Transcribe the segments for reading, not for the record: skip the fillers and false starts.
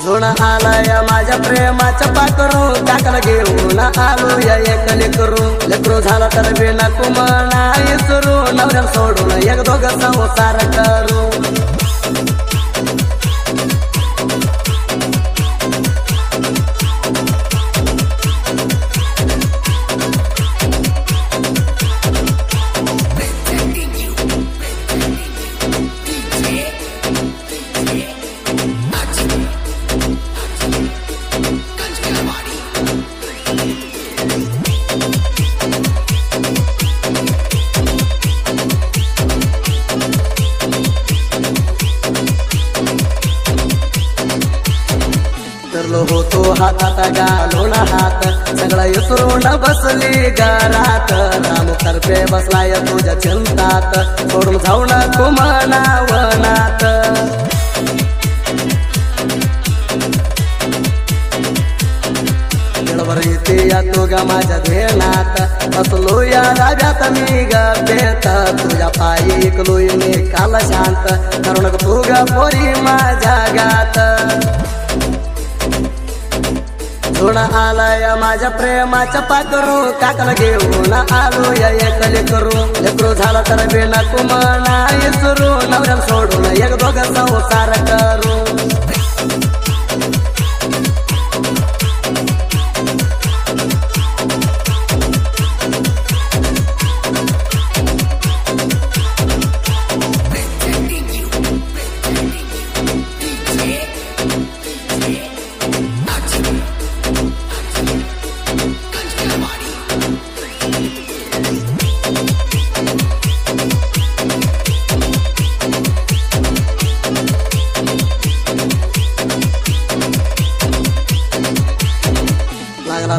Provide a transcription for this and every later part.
झोण आलाय माझ्या प्रेमाच्या पाकरू काकला घेऊन आलो या एक लेकरू झाला तर बिना कुमणा इसरू नवऱ्याला सोडून एक दोघ संसार करू होतो हातात घालून हात सगळं विसरून बसली घरात राम तर्फे बसलाय तुझ्या चिंतात सोडून जाऊन कुमणा वनात येते या तू ग माझ्या ध्यानात बसलो या राजात मी ग पेत तुझ्या पायी ऐकलोय मी काल शांत करून तू ग पोरी माझ्या गात झोण आलाय माझ्या प्रेमाच्या पाकरू काकला घेऊन आलो या एक लेकरू झाला तर बिना कुमणा इसरू नवऱ्याला सोडून एक दोघ संसार करू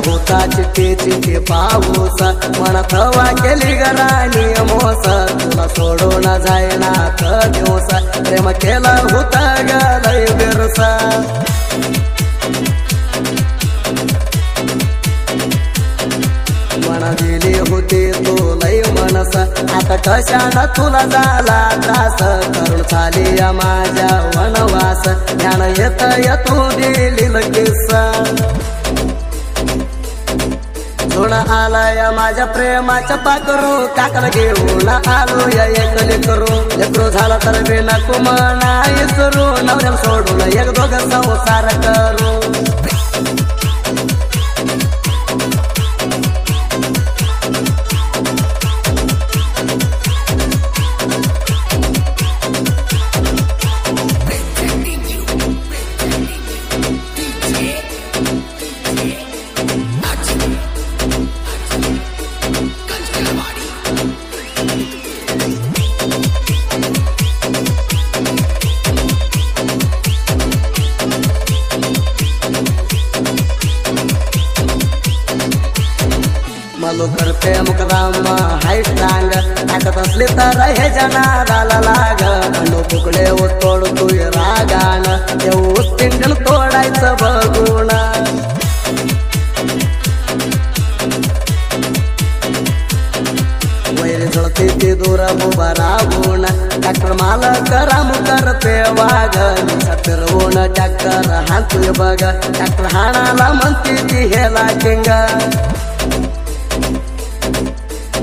होता चिठ्ठी चिठ्ठी पाऊस म्हणत हवा केली गराणी मोस तुला सोडून जायना दिवस प्रेम केला होता गलय बिरसा मना दिली होती तू लय मनस आता कशाला तुला झाला त्रास करून झाली माझ्या वनवास ज्ञान येत तू दिली किस्सा झोण आलाय माझ्या प्रेमाच्या पाकरू काकला घेऊन आलो या एक लेकरू झाला तर बिना कुमणा इसरू नवऱ्याला सोडून एक दोघ संसार करू मलो करते मुकदाम हाय स्ट्रांग ताकद असली तर हे जनाला लाग अनु तुकडे तोड तू रागान येऊ तिंगल तोडायचं बघून वैरी झळती ती दूर उभा राहून ट्रॅक्टर मालक राम करते वाघ फिरवून ट्रॅक्टर हातूय बघ ट्रॅक्टर हाणाला म्हणती ती हेला किंग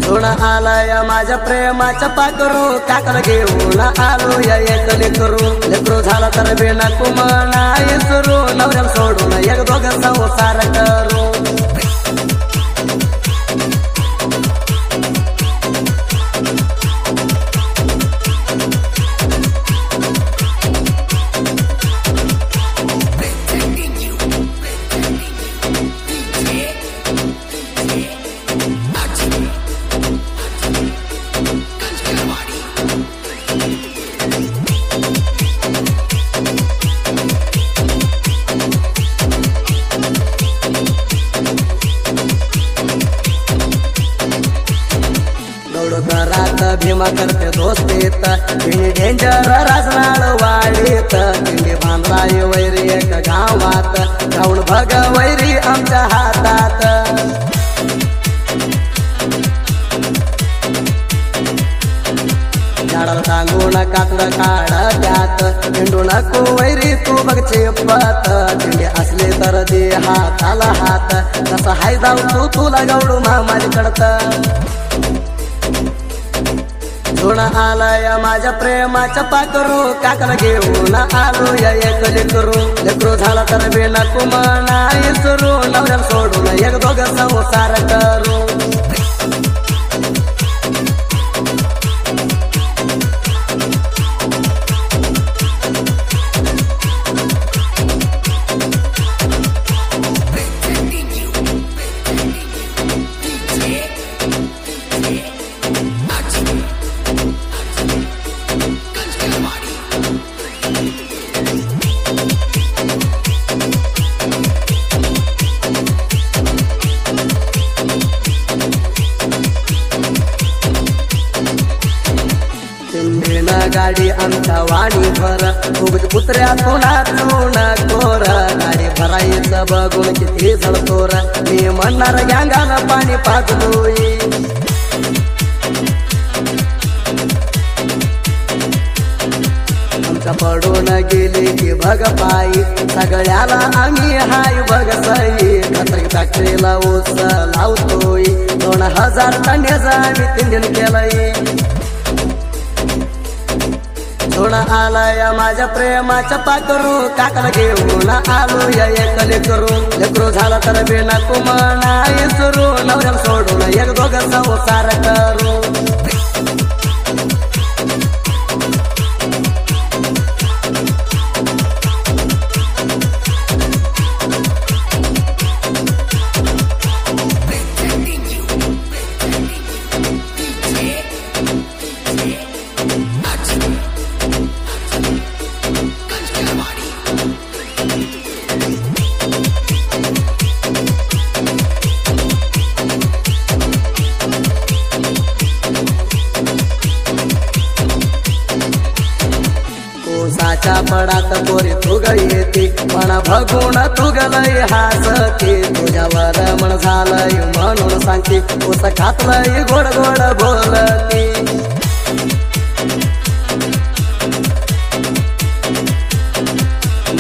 झोण आलाय माझ्या प्रेमाच्या पाकरू काकला घेऊन आलो या एक लेकरू झाला तर बिना कुमणा इसरू नवऱ्याला सोडून एक दोघ संसार करू मैदानात भीमा करते दोस्तीत तिने डेंजर राजनाळ वाडीत तिने बांधलाय वैरी एक गावात जाऊन बघ वैरी आमच्या हातात झाडाला सांगून कातड काढ त्यात हिंडू नको वैरी तू बघचे पत तिंडी असले तर दे हाताला हात कसा हाय जाऊ तुला गवडू माझ्याकडत धुण आलाय माझ्या प्रेमाच्या पाकरू काकला घेऊन आलो या एक लेकरू झाला तर बिना कुमना इसरू नवऱ्याला सोडून एक दोघ संसार करू गाडी आमच्या वाणी भर उगत कुत्र्यातून चून कोर गाडी भरायचं बघून किती झळतोर मी म्हणणार गँगाला पाणी पाजलोई आमच्या पडून गेली की बघ पायी सगळ्याला आम्ही हाय बघ सई फॅक्टरीला ऊस लावतोय 2000 टन्याचा आम्ही 3 दिन केलंय धुण आलाय माझ्या प्रेमाच्या पाकरू काकला घेऊन आलो या एक लेकरू झाला तर बिना कुमना इसरू नवऱ्याला सोडून एक दोघ संसार करू ऊसाच्या पडात पोरी तुग येते पण बघून तुगलय हासते तुझ्यावर मन झालंय म्हणून सांगते ऊस खातलंय गोड गोड बोलते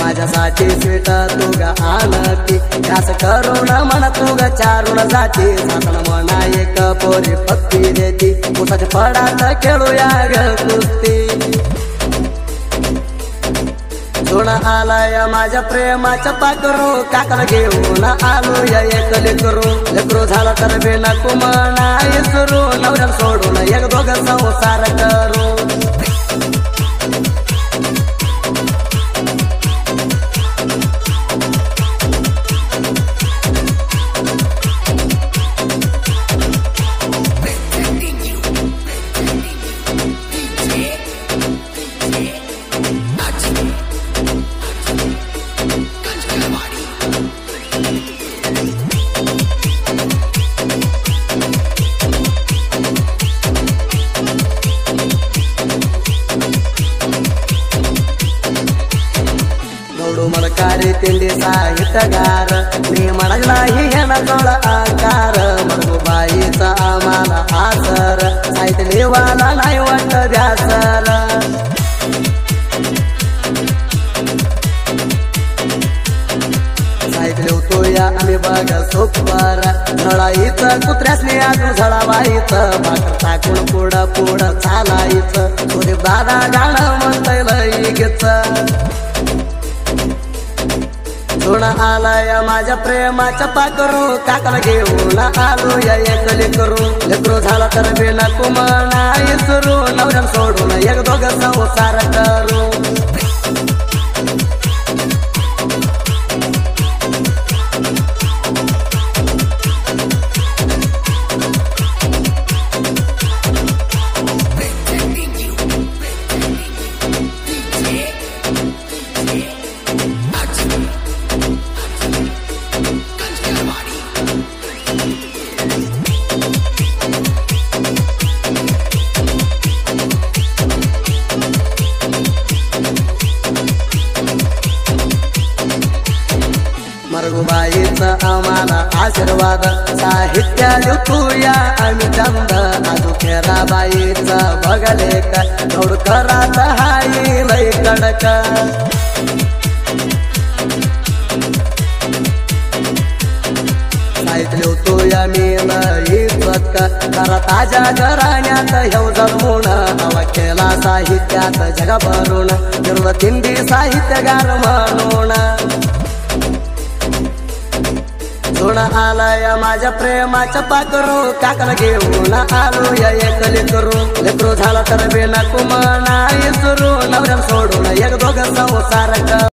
माझ्यासाठी स्वीट तुग आणते खास करून मन तुग चारून जाते साधन म्हणा एक पोरी पत्ती देते ऊसाच्या पडात खेळूया ग कुस्ती धुण आलाय माझ्या प्रेमाच्या पाकरू काकला घेऊन आलो या एक लेकरू झाला तर बिना कुमना इसरू नवऱ्याला सोडून एक दोघ संसार करू मलकारी तिंडी साहित्यगार मी म्हणाला ही येणा जोड आकार मरगुबाईचा आम्हाला आसर साहित्य लिवाला नाही वाटत ध्यासर साहित्य लिवतो या आम्ही बघ सुपर झळाईचं कुत्र्यासने अजून झळावायचं भाकर टाकून पुढं पुढं चालायचं तुझे दादा गाणं म्हणतय लगेच धुण आलाय माझ्या प्रेमाच्या पाकरू काकला घेऊन आलो या एक लेकरू झाला तर बिना कुमना इसरू नवऱ्याला सोडून एक दोघ संसार करू आशीर्वाद साहित्य लिहूया आम्ही चंद आजू खेराबाईचा बघले का थोड करात हाई लय कडक साहित्य लिहूया मी लई का करा ताज्या घराण्यात हेव जमून हवा केला साहित्यात जगा भरून फिरलं तिंडी साहित्यगार म्हणून धुण आलाय माझ्या प्रेमाच्या पाकरू काकला घेऊन आलो या एक लेकरू झाला तर बिना कुमना सुरू नवऱ्याला सोडून एक दोघं संसार